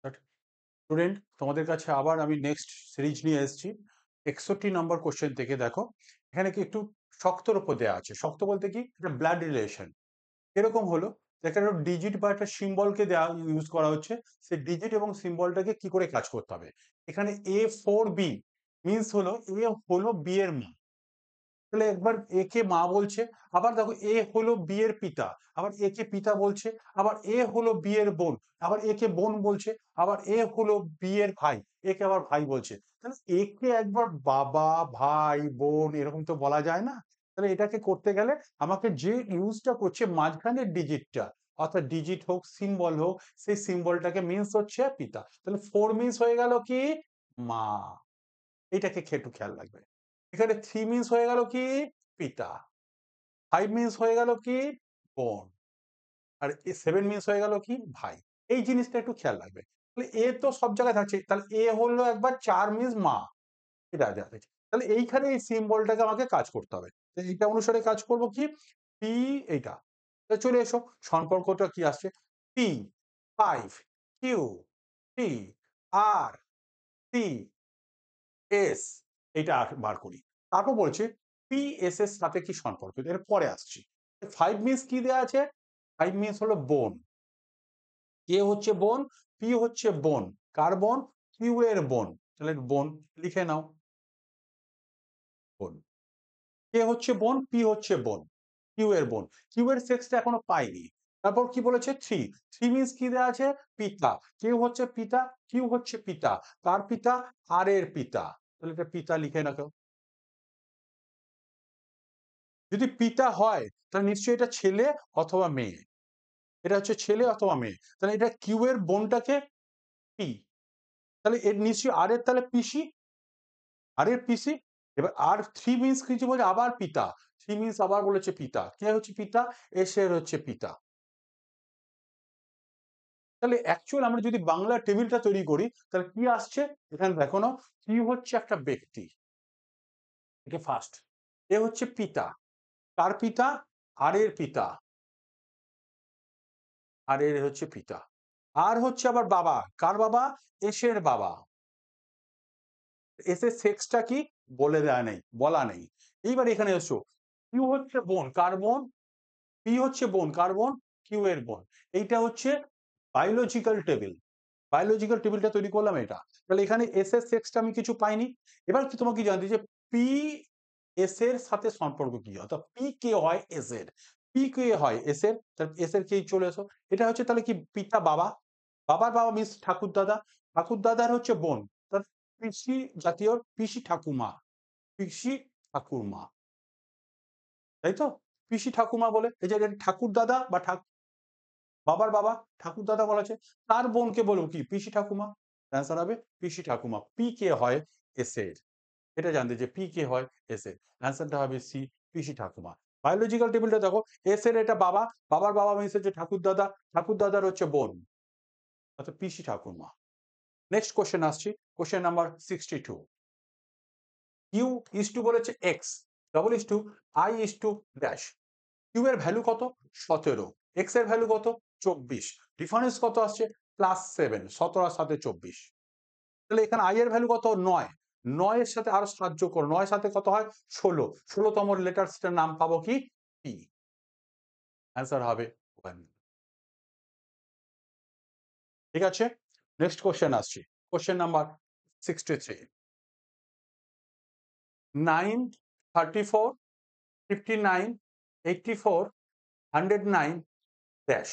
Student, তোমাদের কাছে আবার আমি নেক্সট সিরিজ নিয়ে এসেছি 61 নম্বর কোশ্চেন থেকে। দেখো এখানে কি একটু শক্তর উপর দেওয়া আছে। শক্ত বলতে কি, এটা ব্লাড রিলেশন। এরকম হলো এখানে ডিজিট বা একটা সিম্বলকে দেওয়া ইউজ করা হচ্ছে, সেই ডিজিট এবং সিম্বলটাকে কি করে কাজ করতে হবে। এখানে A4B মিনস হলো এ হলো বি এর মা। তাহলে একবার এ কে মা বলছে, আবার দেখো এ হলো বি এর পিতা, আবার এ কে পিতা বলছে, আবার এ হলো বি এর বোন, আবার এ কে বোন বলছে, আবার এ হলো বি এর ভাই, একে আবার ভাই বলছে। তাহলে এ কে একবার বাবা ভাই বোন এরকম তো বলা যায় না। তাহলে এটাকে করতে গেলে আমাকে যে ইউজটা করছে মাঝখানের ডিজিটটা, অর্থাৎ ডিজিট হোক সিম্বল হোক, সেই সিম্বলটাকে মিনস হচ্ছে পিতা। তাহলে 4 মিনস হয়ে গেল কি মা। এটাকে একটু খেয়াল রাখবে। এখানে 3 মিনস হয়ে গেল কি পিতা, 5 মিনস হয়ে গেল কি বোন, আর 7 মিনস হয়ে গেল কি ভাই। এই জিনিসটা একটু খেয়াল রাখবে। তাহলে এ তো সব জায়গায় থাকছে, তাহলে এ হলো একবার 4 মিনস মা। এটা যাচ্ছে। তাহলে এইখানে এই সিম্বলটাকে আমাকে কাজ করতে হবে। তো এইটা অনুসারে কাজ করব কি পি, এইটা। তো চলে এসো, সম্পর্কটা কি আসছে, পি 5 কিউ টি আর সি এস, এটা বার করি। তারপর বলছে পি এস এর সাথে কি সম্পর্ক, এর পরে আসছি। 5 মিনস কি দেওয়া আছে, 5 মিনস হলো বোন। কে হচ্ছে বোন, পি হচ্ছে বোন, কার বোন, কিউ এর বোন। তাহলে বোন লিখে নাও, বোন। কে হচ্ছে বোন, পি হচ্ছে বোন, কিউ এর বোন। কিউ এর সেক্সটা এখনো পাইনি। তারপর কি বলেছে, 3। 3 মিনস কি দেওয়া আছে, পিতা। কেউ হচ্ছে পিতা, কিউ হচ্ছে পিতা, কার পিতা, আর এর পিতা। তাহলে এটা পিতা লিখে রাখো। যদি পিতা হয় তাহলে নিশ্চয়ই এটা ছেলে অথবা মেয়ে। এটা হচ্ছে ছেলে অথবা মেয়ে। তাহলে এটা কিউ এর বোনটাকে পি, তাহলে এর নিশ্চয়ই আর এর তাহলে পিসি, আর এর পিসি। এবার আর 3 মিনস কিছু বলে আবার পিতা। 3 মিনস আবার বলেছে পিতা। কে হচ্ছে পিতা, এস এর হচ্ছে পিতা। তাহলে অ্যাকচুয়াল আমরা যদি বাংলা টেবিলটা তৈরি করি তাহলে কি আসছে, এখানে দেখো না, কি হচ্ছে একটা ব্যক্তি, এটা ফার্স্ট। এ হচ্ছে পিতা, কার পিতা, আর এর পিতা, আর এর হচ্ছে পিতা। আর হচ্ছে আবার বাবা, কার বাবা, এসের বাবা। এসের সেক্সটা কি বলে দেয়া নেই, বলা নেই। এইবার এখানে এসো, কিউ হচ্ছে বোন, কার বোন, পি হচ্ছে বোন, কার বোন, কিউ এর বোন। এইটা হচ্ছে বায়োলজিক্যাল টেবিল। বায়োলজিক্যাল টেবিলটা তৈরি করলাম এটা। তাহলে এখানে এস এর সেক্সটা আমি কিছু পাইনি। এবার কি তোমাকে জানতে যে পি এস এর সাথে সম্পর্ক কি, অর্থাৎ পি কে হয় এস এর, পি কে হয় এস এর, তাহলে এস এর কে চলে এসো। এটা হচ্ছে তাহলে কি পিতা বাবা, বাবার বাবা মিন্স ঠাকুর দাদা, ঠাকুর দাদার হচ্ছে বোন, তার পিসি জাতীয় পিসি ঠাকুমা, পিসি ঠাকুরমা, তাই তো। পিসি ঠাকুমা বলে এই যে ঠাকুর দাদা বা বাবার বাবা ঠাকুর দাদা বলা আছে, তার বোনকে বলবো কি পিসি ঠাকুমা। অ্যান্সার হবে পিসি ঠাকুমা। পি কে হয় এস এর, এটা জানতে যে পি কে হয় এস এর, অ্যান্সারটা হবে সি, পিসি ঠাকুমা। বায়োলজিক্যাল টেবিলটা দেখো, এস এর এটা বাবা, বাবার বাবা মিন্স হচ্ছে ঠাকুর দাদা, ঠাকুর দাদার হচ্ছে বোন, অর্থাৎ পিসি ঠাকুমা। নেক্সট কোশ্চেন আসছি, question number 62। Q is to বলেছে X, double is to I is to dash. Q এর ভ্যালু কত, 17, এক্স এর ভ্যালু কত, 24, ডিফারেন্স কত আসছে +7, 17 আর 7 24। তাহলে এখানে আই এর ভ্যালু কত, 9, 9 এর সাথে আরো সাহায্য করো, 9 এর সাথে কত হয় 16, 16তম লেটারসটার নাম পাবো কি পি, অ্যান্সার হবে 1। ঠিক আছে, নেক্সট কোশ্চেন আসছি, কোশ্চেন নাম্বার 63। 9, 34, 59, 84, 109 ড্যাশ।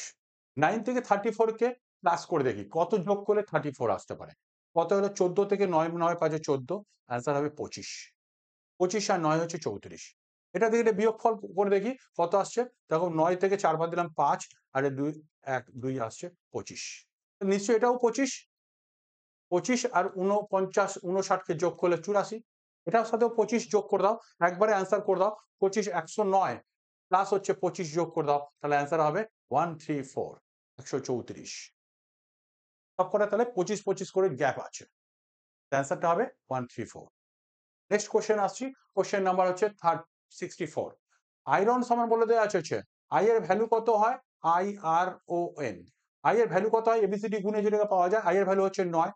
9 থেকে 34 কে প্লাস করে দেখি কত যোগ করলে 34 আসতে পারে। কত হলো, 14 থেকে 9, 9 5 14, অ্যান্সার হবে 25। 25 আর 9 হচ্ছে 34। এটা থেকে এটা বিয়োগফল করে দেখি কত আসছে। দেখো 9 থেকে 4 বাদ দিলাম 5, আর 2 1 2 আসছে 25। নিশ্চয়ই এটাও 25। 25 আর 49 59 কে যোগ করলে 84, এটার সাথেও 25 যোগ করে দাও, একবারে অ্যান্সার করে দাও। 25 109 প্লাস হচ্ছে 25 যোগ করে দাও, তাহলে অ্যান্সার হবে 134, 134। সবকটা তাহলে 25 25 করে গ্যাপ আছে, অ্যান্সারটা হবে 134। নেক্সট কোশ্চেন আসছি, কোশ্চেন নাম্বার হচ্ছে 64। আয়রন সমান বলে দেওয়া আছে হচ্ছে আই এর ভ্যালু কত হয়, I R O N. I এর ভ্যালু কত হয় এবিসিডি গুণে যেটাকে পাওয়া যায়, আই এর ভ্যালু হচ্ছে 9।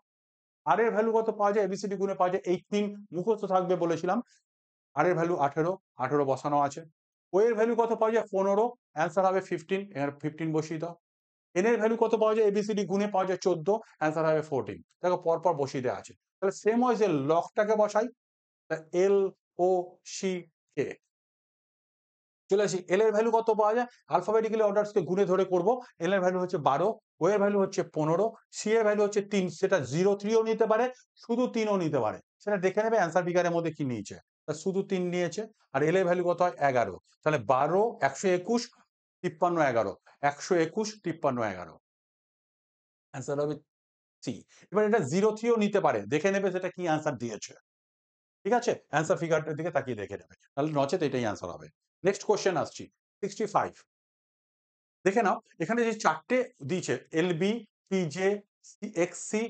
আর এর ভ্যালু কত পাওয়া যায় এবিসিডি গুণে পাওয়া যায় 18, মুখস্থ থাকবে বলেছিলাম। আর এর ভ্যালু 18, 18 বসানো আছে। ও এর ভ্যালু কত পাওয়া যায় 15, অ্যান্সার হবে 15, এখানে 15 বসিয়ে দাও। এন এর ভ্যালু কত পাওয়া যায় এবিসিডি গুণে পাওয়া যায় 14, অ্যান্সার হবে 14। দেখো পরপর বসিয়ে দেওয়া আছে। তাহলে সেম হয় যে লকটাকে বসাই, এল ও সি কে চলে আসি। এল এর ভ্যালু কত পাওয়া যায় আলফাবেটিক্যালি অর্ডারকে গুণে ধরে করব। এল এর ভ্যালু হচ্ছে 12, ও এর ভ্যালু হচ্ছে 15, সি এর ভ্যালু হচ্ছে 3, সেটা 0 3ও নিতে পারে, শুধু 3ও নিতে পারে, সেটা দেখে নেবে অ্যান্সার ফিগারের মধ্যে কি নিয়েছে। শুধু 3 নিয়েছে। আর এল এর ভ্যালু কত হয় 11, তাহলে 12 121 53 11, 121 53 11, অ্যান্সার হবে সি। এবার এটা 0 3ও নিতে পারে, দেখে নেবে সেটা কি অ্যান্সার দিয়েছে। ঠিক আছে, অ্যান্সার ফিগারটার দিকে তাকিয়ে দেখে নেবে, তাহলে নচেত এটাই অ্যান্সার হবে। নেক্সট কোশ্চেন আসছি 65। দেখে নাও এখানে যে চারটে দিয়েছে এল বি, পিজে, এক্সসি,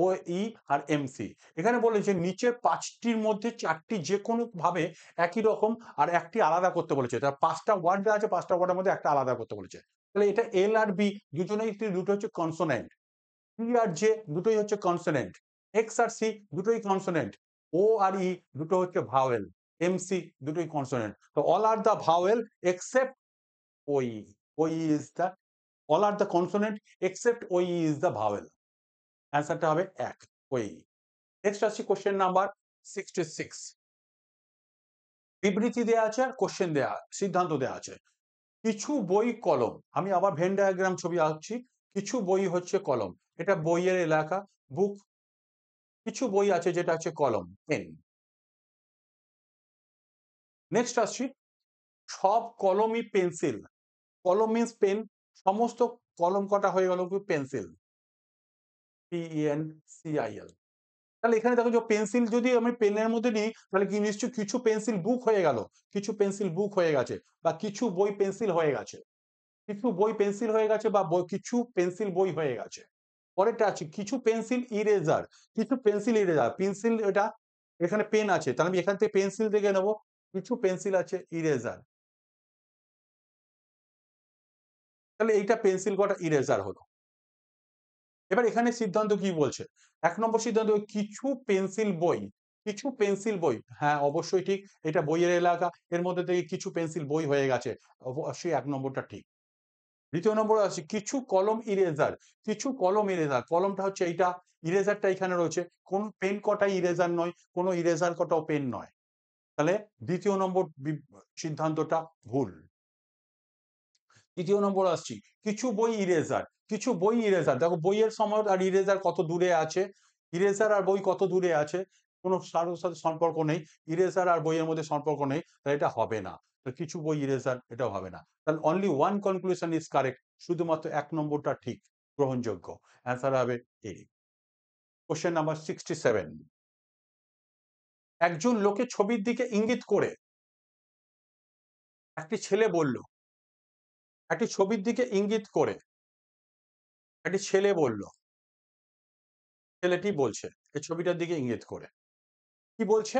ও ই আর এমসি। এখানে বলে যে নিচের পাঁচটির মধ্যে চারটি যে কোনো ভাবে একই রকম আর একটি আলাদা করতে বলেছে। তার পাঁচটা ওয়ার্ড দেওয়া আছে, পাঁচটা ওয়ার্ডের মধ্যে একটা আলাদা করতে বলেছে। তাহলে এটা এল আর বি দুজনেই দুটো হচ্ছে কনসোনেন্ট, পি আর জে দুটোই হচ্ছে কনসোনেন্ট, এক্স আর সি দুটোই কনসোনেন্ট, ও আর ই দুটো হচ্ছে ভাওয়েল, এমসি দুটোই কনসোনেন্ট। তো all are the vowel except ওই, ওই is the, all are the consonant except OE is the vowel. অ্যান্সারটা হবে 1, OE। নেক্সট আসছি কোশ্চেন নাম্বার 66। বিবৃতি দেয়া আছে আর কোশ্চেন দেয়া, সিদ্ধান্ত দেয়া আছে। কিছু বই কলম, আমি আবার ভেন ডায়াগ্রাম ছবি আঁকছি। কিছু বই হচ্ছে কলম, এটা বইয়ের এলাকা, বুক। কিছু বই আছে যেটা হচ্ছে কলম, পেন। নেক্সট আসছি সব কলমই পেন্সিল। কলম মিন্স পেন, সমস্ত কলম কটা হয়ে গেল পেন্সিল, PENCIL। তাহলে এখানে দেখো যে পেন্সিল যদি আমি পেনের মধ্যে নিই তাহলে কি নিশ্চয়ই কিছু পেন্সিল বুক হয়ে গেল, কিছু পেন্সিল বুক হয়ে গেছে, বা কিছু বই পেন্সিল হয়ে গেছে, কিছু বই পেন্সিল হয়ে গেছে, বা কিছু পেন্সিল বই হয়ে গেছে। পরেরটা আছে কিছু পেন্সিল ইরেজার, কিছু পেন্সিল ইরেজার, পেন্সিল এটা এখানে পেন আছে, তাহলে আমি এখান থেকে পেন্সিল থেকে নেবো, কিছু পেন্সিল আছে ইরেজার, তাহলে এইটা পেন্সিল কটা ইরেজার হলো। এবার এখানে সিদ্ধান্ত কি বলছে, 1 নম্বর সিদ্ধান্ত কিছু পেন্সিল বই, কিছু পেন্সিল বই, হ্যাঁ অবশ্যই ঠিক, এটা বইয়ের এলাকা, এর মধ্যে থেকে কিছু পেন্সিল বই হয়ে গেছে, অবশ্যই 1 নম্বরটা ঠিক। দ্বিতীয় নম্বর আছে কিছু কলম ইরেজার, কিছু কলম ইরেজার, কলমটা হচ্ছে এইটা, ইরেজারটা এখানে রয়েছে, কোন পেন কটাই ইরেজার নয়, কোন ইরেজার কটাও পেন নয়, তাহলে দ্বিতীয় নম্বর সিদ্ধান্তটা ভুল। তৃতীয় নম্বর আসছি কিছু বই ইরেজার, কিছু বই ইরেজার, দেখো বইয়ের সময় আর ইরেজার কত দূরে আছে, ইরেজার আর বই কত দূরে আছে, কোনো কারোর সাথে সম্পর্ক নেই, ইরেজার আর বইয়ের মধ্যে সম্পর্ক নেই, তাহলে এটা হবে না। কিছু বই ইরেজার, এটাও হবে না, তাহলে only one conclusion is correct, শুধুমাত্র 1 নম্বরটা ঠিক, গ্রহণযোগ্য, অ্যান্সার হবে এ। Question number 67। একজন লোকের ছবির দিকে ইঙ্গিত করে একটি ছেলে বলল, একটি ছবির দিকে ইঙ্গিত করে একটি ছেলে বলল, ছেলেটি বলছে এই ছবিটার দিকে ইঙ্গিত করে কি বলছে,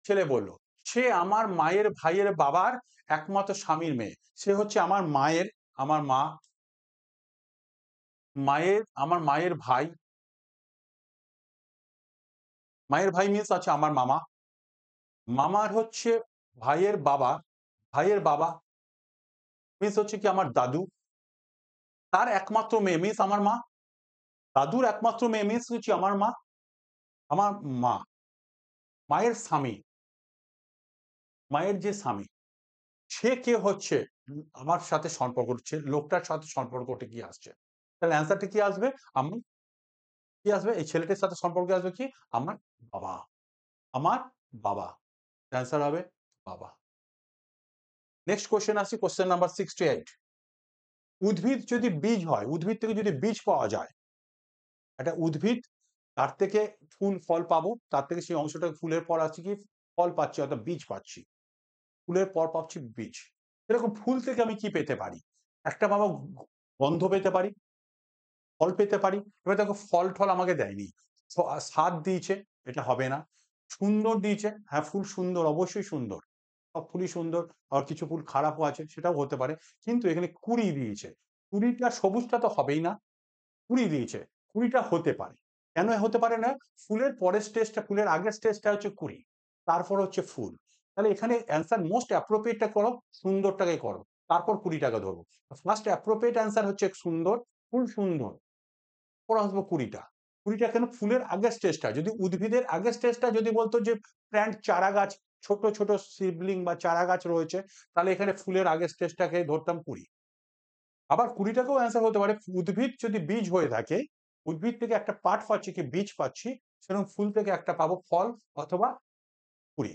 ছেলে বলল সে আমার মায়ের ভাইয়ের বাবার একমাত্র স্বামীর মেয়ে, সে হচ্ছে আমার মায়ের, আমার মা, মায়ের, আমার মায়ের ভাই, মায়ের ভাই মিন্স আছে আমার মামা, মামার হচ্ছে ভাইয়ের বাবা, ভাইয়ের বাবা মিন্স হচ্ছে কি আমার দাদু, তার একমাত্র মেয়ে মিন্স আমার মা, দাদুর একমাত্র মেয়ে মিন্স হচ্ছে আমার মা, আমার মা, মায়ের স্বামী, মায়ের যে স্বামী সে কে হচ্ছে, আমার সাথে সম্পর্ক হচ্ছে, লোকটার সাথে সম্পর্কটা কি আসছে, তাহলে অ্যান্সারটা কি আসবে, আমার কি আসবে, এই ছেলেটির সাথে সম্পর্কে আসবে কি, আমার বাবা, আমার বাবা, অ্যান্সার হবে বাবা। নেক্সট কোশ্চেন আসছি কোশ্চেন নাম্বার 68। উদ্ভিদ যদি বীজ হয়, উদ্ভিদ থেকে যদি বীজ পাওয়া যায়, একটা উদ্ভিদ তার থেকে ফুল ফল পাবো, তার থেকে সেই অংশটা ফুলের পর আছে কি ফল পাচ্ছি অর্থাৎ বীজ পাচ্ছি, ফুলের পর পাচ্ছি বীজ, এরকম ফুল থেকে আমি কি পেতে পারি, একটা বাবা গন্ধ পেতে পারি, ফল পেতে পারি। এবার দেখো ফল টল আমাকে দেয়নি, স্বাদ দিয়েছে, এটা হবে না। সুন্দর দিয়েছে, হ্যাঁ ফুল সুন্দর, অবশ্যই সুন্দর, সব ফুলই সুন্দর, আর কিছু ফুল খারাপও আছে সেটাও হতে পারে, কিন্তু এখানে কুড়ি দিয়েছে, কুড়িটা সবুজটা তো হবেই না, কুড়ি দিয়েছে, কুড়িটা হতে পারে। কেন হতে পারে না? ফুলের পরের স্টেজটা, ফুলের আগের স্টেজটা হচ্ছে কুড়ি, তারপর হচ্ছে ফুল। তাহলে এখানে অ্যান্সার মোস্ট অ্যাপ্রোপ্রিয়েটটা করো, সুন্দরটাকে করো, তারপর কুড়িটাকে ধরবো। ফার্স্ট অ্যাপ্রোপ্রিয়েট অ্যান্সার হচ্ছে সুন্দর, ফুল সুন্দর, পর আসবো কুড়িটা। কুড়িটা কেন? ফুলের আগের স্টেজটা। যদি উদ্ভিদের আগের স্টেজটা যদি বলতো যে প্ল্যান্ট চারা গাছ, ছোট ছোট সিবলিং বা চারা গাছ রয়েছে, তাহলে এখানে ফুলের আগের স্টেজটাকে ধরতাম কুড়ি। আবার কুড়িটাকেও অ্যান্সার হতে পারে, উদ্ভিদ যদি বীজ হয়ে থাকে, উদ্ভিদ থেকে একটা পাট পাচ্ছি কি বীজ পাচ্ছি, সেরকম ফুল থেকে একটা পাবো ফল অথবা কুড়ি।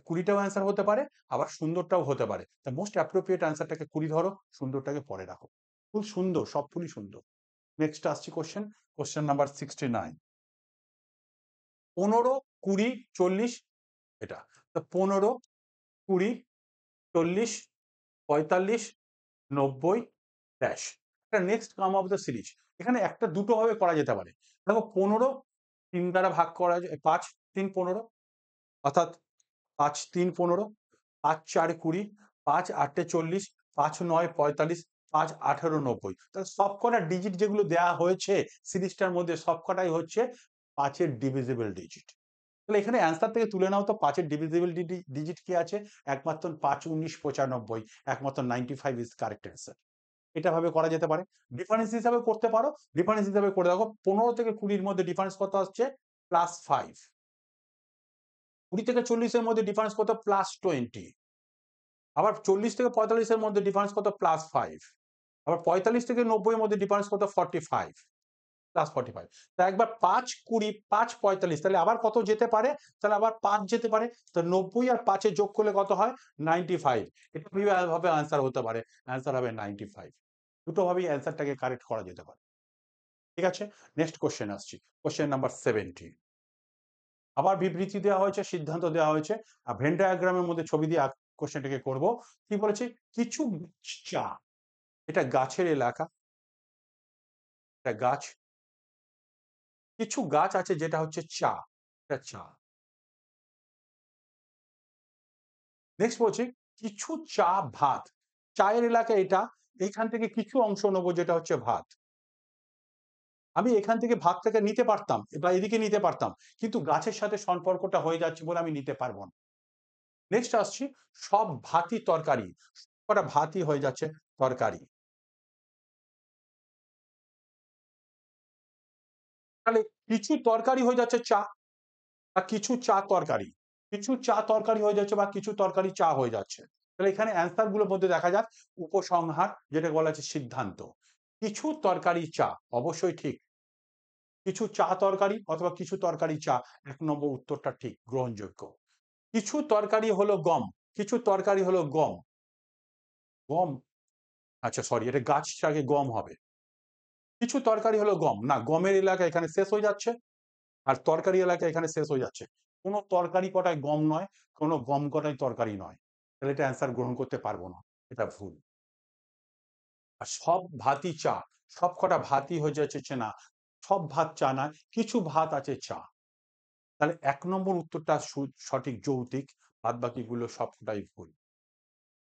কুড়িটাও অ্যান্সার হতে পারে, আবার সুন্দরটাও হতে পারে। তা মোস্ট অ্যাপ্রোপ্রিয়েট অ্যান্সারটাকে কুড়ি ধরো, সুন্দরটাকে পরে রাখো। ফুল সুন্দর, সব ফুলই সুন্দর। নেক্সট আসছি কোশ্চেন, কোশ্চেন নাম্বার 69। 15, 20, 40, এটা তো 15, 20, 40, 45, 90, ড্যাশ। এটা next come of the series. এখানে একটা দুটো ভাবে করা যেতে পারে। দেখো 15 তিন দ্বারা ভাগ করা যায়, 5 3 15, অর্থাৎ 5 3 15, 5 4 20, 5 8 40, 5 9 45, 5 18 90। তাহলে সবকটা ডিজিট যেগুলো দেওয়া হয়েছে সিরিজটার মধ্যে, সবকটাই হচ্ছে 5 এর ডিভিজিবল ডিজিট। তাহলে এখানে অ্যান্সার থেকে তুলে নাও তো 5 এর ডিভিজিবল ডিজিট কি আছে? একমাত্র 5 19 95, একমাত্র 95 ইজ কারেক্ট অ্যান্সার। এটা ভাবে করা যেতে পারে। ডিফারেন্স হিসাবে করতে পারো, ডিফারেন্স হিসাবে করে দেখো 15 থেকে 20 এর মধ্যে ডিফারেন্স কত আসছে? +5। 20 থেকে 40 এর মধ্যে ডিফারেন্স কত? +20। আবার 40 থেকে 45 এর মধ্যে ডিফারেন্স কত? +5। আবার 45 থেকে 90 এর মধ্যে ডিফারেন্স কত? 45, +45। তা একবার 5 20 5 45, তাহলে আবার কত যেতে পারে? তাহলে আবার 5 যেতে পারে। তো 90 আর 5 এ যোগ করলে কত হয়? 95। এটা ভাবে আনসার হতে পারে, আনসার হবে 95। দুটো ভাবেই অ্যান্সারটাকে কারেক্ট করা যেতে পারে। ঠিক আছে, নেক্সট কোশ্চেন আসছি, কোশ্চেন নাম্বার 70। আবার বিবৃতি দেওয়া হয়েছে, সিদ্ধান্ত দেওয়া হয়েছে, আর ভেন ডায়াগ্রামের মধ্যে ছবি দিয়ে কোশ্চেনটাকে করব। কি বলেছে? কিছু চা, এটা গাছের এলাকা, এটা গাছ, কিছু গাছ আছে যেটা হচ্ছে চা, এটা চা। নেক্সট বলছি কিছু চা ভাত, চায়ের এলাকা এটা, এইখান থেকে কিছু অংশ নেবো যেটা হচ্ছে ভাত। আমি এখান থেকে ভাতটাকে নিতে পারতাম বা এদিকে নিতে পারতাম, কিন্তু গাছের সাথে সম্পর্কটা হয়ে যাচ্ছে বলে আমি নিতে পারবো না। নেক্সট আসছি, সব ভাতই তরকারি, কটা ভাতই হয়ে যাচ্ছে তরকারি। তাহলে কিছু তরকারি হয়ে যাচ্ছে চা, বা কিছু চা তরকারি, কিছু চা তরকারি হয়ে যাচ্ছে বা কিছু তরকারি চা হয়ে যাচ্ছে। তাহলে এখানে অ্যান্সার গুলোর মধ্যে দেখা যাক উপসংহার, যেটা বলা আছে সিদ্ধান্ত। কিছু তরকারি চা অবশ্যই ঠিক, কিছু চা তরকারি অথবা কিছু তরকারি চা, 1 নম্বর উত্তরটা ঠিক, গ্রহণযোগ্য। কিছু তরকারি হলো গম, কিছু তরকারি হলো গম, গম, আচ্ছা সরি, এটা গাছটাকে গম হবে। কিছু তরকারি হলো গম, না গমের এলাকা এখানে শেষ হয়ে যাচ্ছে, আর তরকারি এলাকা এখানে শেষ হয়ে যাচ্ছে। কোনো তরকারি কটায় গম নয়, কোনো গম কটাই তরকারি নয়। তাহলে এটা অ্যান্সার গ্রহণ করতে পারবো না, এটা ভুল। আর সব ভাতই চা, সব কটা ভাতই হয়ে যাচ্ছে না, সব ভাত চা না, কিছু ভাত আছে চা। তাহলে 1 নম্বর উত্তরটা সঠিক, যৌতিক, বাদ বাকিগুলো সবটাই ভুল।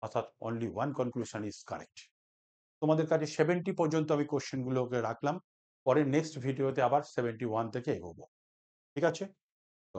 অর্থাৎ only one conclusion is correct. তোমাদের কাছে 70 পর্যন্ত আমি কোশ্চেন গুলোকে রাখলাম, পরে নেক্সট ভিডিওতে আবার 71 থেকে এগোবো। ঠিক আছে?